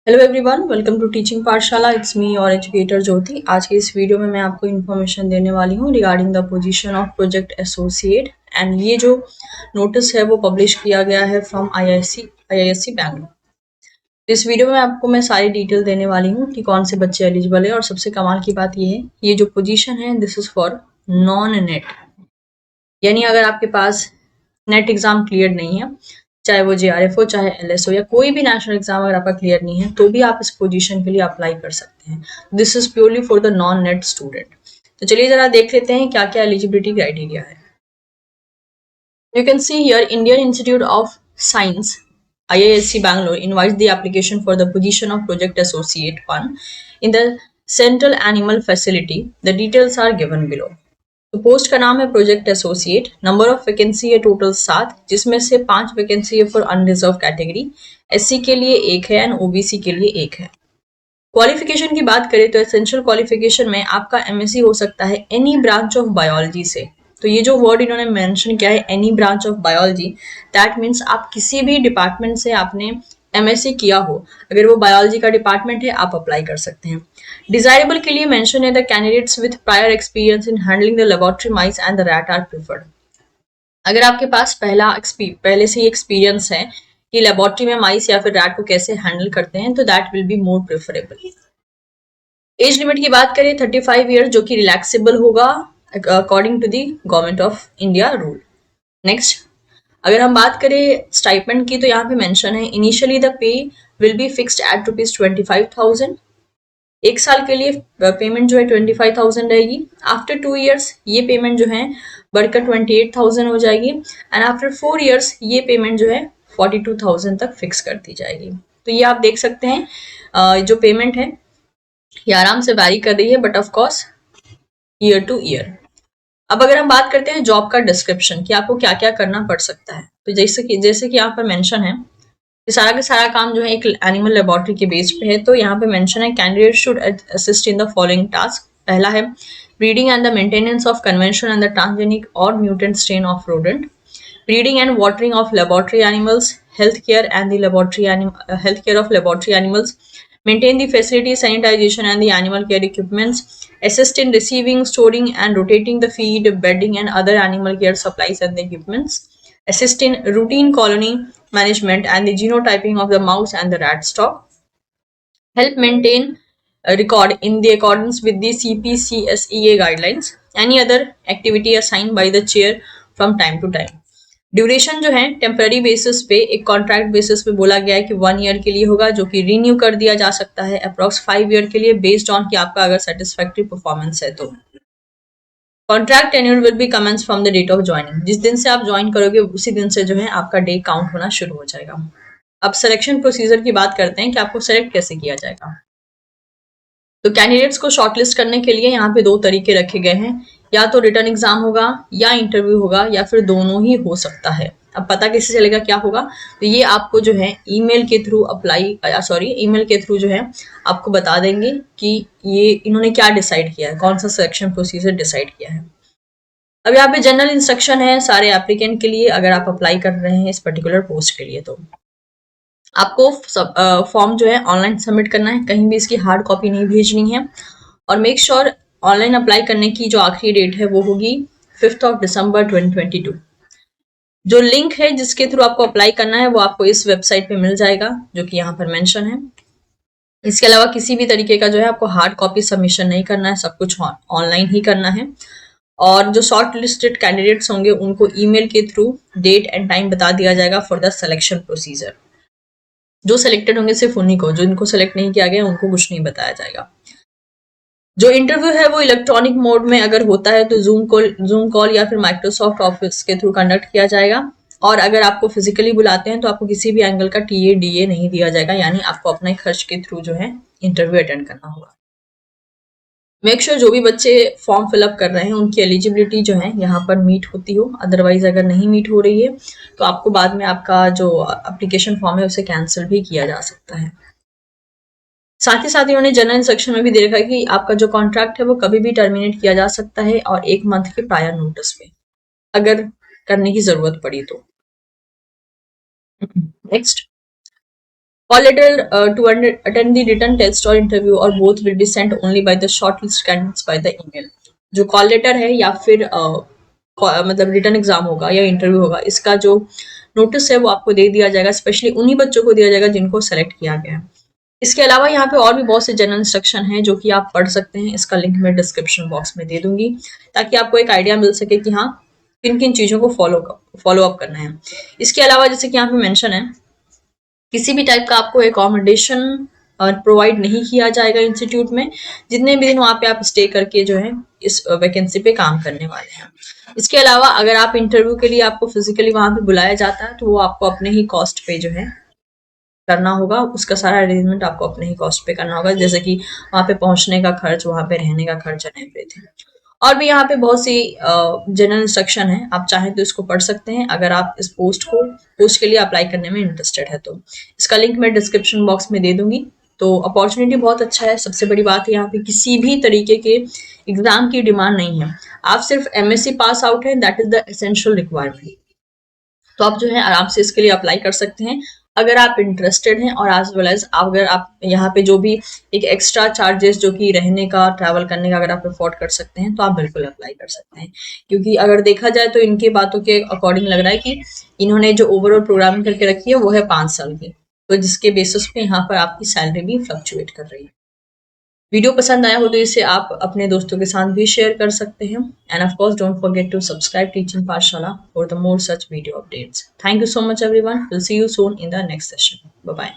Hello everyone, welcome to teaching Pathshala. It's me और educator ज्योति। आज के इस वीडियो में मैं आपको इन्फॉर्मेशन देने वाली हूँ regarding the position of project associate. And ये जो नोटिस है वो पब्लिश किया गया है फ्रॉम आईआईएससी बैंगलोर। इस वीडियो में आपको मैं सारी डिटेल देने वाली हूँ कि कौन से बच्चे एलिजिबल है। और सबसे कमाल की बात ये है, ये जो पोजीशन है this is for non net, यानी अगर आपके पास नेट एग्जाम क्लियर नहीं है, चाहे वो जेआरएफ हो चाहे एलएस हो या कोई भी नेशनल एग्जाम अगर आपका क्लियर नहीं है, तो भी आप इस पोजीशन के लिए अप्लाई कर सकते हैं। This is purely for the non net student. तो चलिए जरा देख लेते हैं क्या क्या एलिजिबिलिटी क्राइटेरिया है। You can see here Indian Institute of Science IISc Bangalore invites the application for the position of Project Associate 1 in the Central Animal Facility. The details are given below. तो post का नाम है project associate. Number of vacancy है total 7, जिसमें से 5 vacancy है for unreserved category, SC के लिए 1 है एंड ओबीसी के लिए 1 है। क्वालिफिकेशन की बात करें तो एसेंशियल क्वालिफिकेशन में आपका एमएससी हो सकता है एनी ब्रांच ऑफ बायोलॉजी से। तो ये जो वर्ड इन्होंने मेंशन किया है any branch of biology, that means आप किसी भी डिपार्टमेंट से आपने एमएससी किया हो, अगर वो बायोलॉजी का डिपार्टमेंट है आप अप्लाई कर सकते हैं। डिजायरेबल के लिए मेंशन है the candidates with prior experience in handling the laboratory mice and the rat are preferred. अगर आपके पास पहले से ही एक्सपीरियंस है कि लेबोरेटरी में माइस या फिर रैट को कैसे हैंडल करते हैं, तो that will be more preferable. Age limit की बात करें 35 ईयर, जो कि रिलैक्सेबल होगा according to the government of India rule. Next, अगर हम बात करें स्टाइपेंड की, तो यहाँ पे मेंशन है initially the pay will be fixed at ₹25,000। एक साल के लिए पेमेंट जो है 25,000 रहेगी। आफ्टर 2 ईयर्स ये पेमेंट जो है बढ़कर 28,000 हो जाएगी एंड आफ्टर 4 ईयर्स ये पेमेंट जो है 42,000 तक फिक्स कर दी जाएगी। तो ये आप देख सकते हैं जो पेमेंट है ये आराम से वैरी कर रही है, but of course year two year. अब अगर हम बात करते हैं जॉब का डिस्क्रिप्शन कि आपको क्या क्या करना पड़ सकता है, तो जैसे कि यहाँ पर मेंशन है, ये सारा का सारा काम जो है एक एनिमल लेबोरेटरी के बेस पे है। तो यहाँ पे मेंशन है candidate should assist in the following task. पहला है breeding and the maintenance of convention and the transgenic और mutant strain of rodent, breeding and watering of laboratory animals, health care of laboratory animals, maintain the facility sanitization and the animal care equipments, assist in receiving, storing and rotating the feed, bedding and other animal care supplies and the equipments, assist in routine colony management and the genotyping of the mouse and the rat stock, help maintain a record in the accordance with the CPCSEA guidelines, any other activity assigned by the chair from time to time. Duration जो है temporary basis पे, एक contract basis पे बोला गया है कि 1 year के लिए होगा, जो कि रिन्यू कर दिया जा सकता है अप्रॉक्स 5 ईयर के लिए बेस्ड ऑन कि आपका अगर सेटिस्फैक्ट्री परफॉर्मेंस है तो। Contract tenure will be commence from the date of joining. जिस दिन से आप ज्वाइन करोगे उसी दिन से जो है आपका डे काउंट होना शुरू हो जाएगा। अब सिलेक्शन प्रोसीजर की बात करते हैं कि आपको सेलेक्ट कैसे किया जाएगा। तो कैंडिडेट्स को शॉर्टलिस्ट करने के लिए यहाँ पे 2 तरीके रखे गए हैं, या तो रिटर्न एग्जाम होगा या इंटरव्यू होगा या फिर दोनों ही हो सकता है। अब पता कैसे चलेगा क्या होगा, तो ये आपको जो है ईमेल के थ्रू ईमेल के थ्रू जो है आपको बता देंगे कि ये इन्होंने क्या डिसाइड किया है, कौन सा सिलेक्शन प्रोसीजर डिसाइड किया है। अब यहाँ पे जनरल इंस्ट्रक्शन है सारे एप्लीकेंट के लिए, अगर आप अप्लाई कर रहे हैं इस पर्टिकुलर पोस्ट के लिए, तो आपको फॉर्म जो है ऑनलाइन सबमिट करना है, कहीं भी इसकी हार्ड कॉपी नहीं भेजनी है। और मेक श्योर ऑनलाइन अप्लाई करने की जो आखिरी डेट है वो होगी 5 दिसंबर 2022। जो लिंक है जिसके थ्रू आपको अप्लाई करना है वो आपको इस वेबसाइट पे मिल जाएगा, जो कि यहाँ पर मेंशन है। इसके अलावा किसी भी तरीके का जो है आपको हार्ड कॉपी सबमिशन नहीं करना है, सब कुछ ऑनलाइन ही करना है। और जो शॉर्ट लिस्टेड कैंडिडेट्स होंगे उनको ईमेल के थ्रू डेट एंड टाइम बता दिया जाएगा फॉर द सिलेक्शन प्रोसीजर। जो सिलेक्टेड होंगे सिर्फ उन्हीं को, जो इनको सिलेक्ट नहीं किया गया उनको कुछ नहीं बताया जाएगा। जो इंटरव्यू है वो इलेक्ट्रॉनिक मोड में अगर होता है तो जूम कॉल या फिर माइक्रोसॉफ्ट ऑफिस के थ्रू कंडक्ट किया जाएगा। और अगर आपको फिजिकली बुलाते हैं तो आपको किसी भी एंगल का टीए डीए नहीं दिया जाएगा, यानी आपको अपने खर्च के थ्रू जो है इंटरव्यू अटेंड करना होगा। मेक श्योर जो भी बच्चे फॉर्म फिलअप कर रहे हैं उनकी एलिजिबिलिटी जो है यहाँ पर मीट होती हो, अदरवाइज अगर नहीं मीट हो रही है तो आपको बाद में आपका जो एप्लीकेशन फॉर्म है उसे कैंसिल भी किया जा सकता है। साथ ही साथ इन्होंने जनरल इंस्ट्रक्शन में भी दे रखा है कि आपका जो कॉन्ट्रैक्ट है वो कभी भी टर्मिनेट किया जा सकता है और 1 मंथ के प्रायर नोटिस पे, अगर करने की जरूरत पड़ी तो। Next, Call letter to attend the written test or interview or both will be sent only by the shortlist candidates by the email. जो कॉल लेटर है या फिर मतलब रिटर्न एग्जाम होगा या इंटरव्यू होगा, इसका जो नोटिस है वो आपको दे दिया जाएगा, स्पेशली उन्हीं बच्चों को दिया जाएगा जिनको सेलेक्ट किया गया है। इसके अलावा यहाँ पे और भी बहुत से जनरल इंस्ट्रक्शन हैं जो कि आप पढ़ सकते हैं। इसका लिंक मैं डिस्क्रिप्शन बॉक्स में दे दूंगी ताकि आपको एक आइडिया मिल सके कि हाँ किन किन चीज़ों को फॉलो अप करना है। इसके अलावा जैसे कि यहाँ पे मेंशन है, किसी भी टाइप का आपको एकोमोडेशन प्रोवाइड नहीं किया जाएगा इंस्टीट्यूट में, जितने भी दिन वहाँ पे आप स्टे करके जो है इस वैकेंसी पे काम करने वाले हैं। इसके अलावा अगर आप इंटरव्यू के लिए आपको फिजिकली वहाँ पे बुलाया जाता है तो वो आपको अपने ही कॉस्ट पे जो है करना होगा, उसका सारा अरेंजमेंट आपको अपने ही कॉस्ट पे करना होगा, जैसे कि वहाँ पे पहुंचने का खर्च, वहाँ पे रहने का खर्च एंड एवरीथिंग। और भी यहाँ पे बहुत सी जनरल इंस्ट्रक्शन है, आप चाहें तो इसको पढ़ सकते हैं अगर आप इस पोस्ट के लिए अप्लाई करने में इंटरेस्टेड है तो। इसका लिंक मैं डिस्क्रिप्शन बॉक्स में दे दूंगी। तो अपॉर्चुनिटी बहुत अच्छा है। सबसे बड़ी बात है यहाँ पे किसी भी तरीके के एग्जाम की डिमांड नहीं है, आप सिर्फ एमएससी पास आउट है, that is the essential requirement. तो आप जो है आराम से इसके लिए अप्लाई कर सकते हैं अगर आप इंटरेस्टेड हैं, और एज वेल एज अगर आप यहाँ पे जो भी एक एक्स्ट्रा चार्जेस जो कि रहने का, ट्रैवल करने का अगर आप अफोर्ड कर सकते हैं तो आप बिल्कुल अप्लाई कर सकते हैं। क्योंकि अगर देखा जाए तो इनके बातों के अकॉर्डिंग लग रहा है कि इन्होंने जो ओवरऑल प्रोग्रामिंग करके रखी है वो है 5 साल की, तो जिसके बेसिस पे यहाँ पर आपकी सैलरी भी फ्लक्चुएट कर रही है। वीडियो पसंद आया हो तो इसे आप अपने दोस्तों के साथ भी शेयर कर सकते हैं। And of course don't forget to subscribe teaching Pathshala for the more such video updates. Thank you so much everyone, will see you soon in the next session. Bye bye.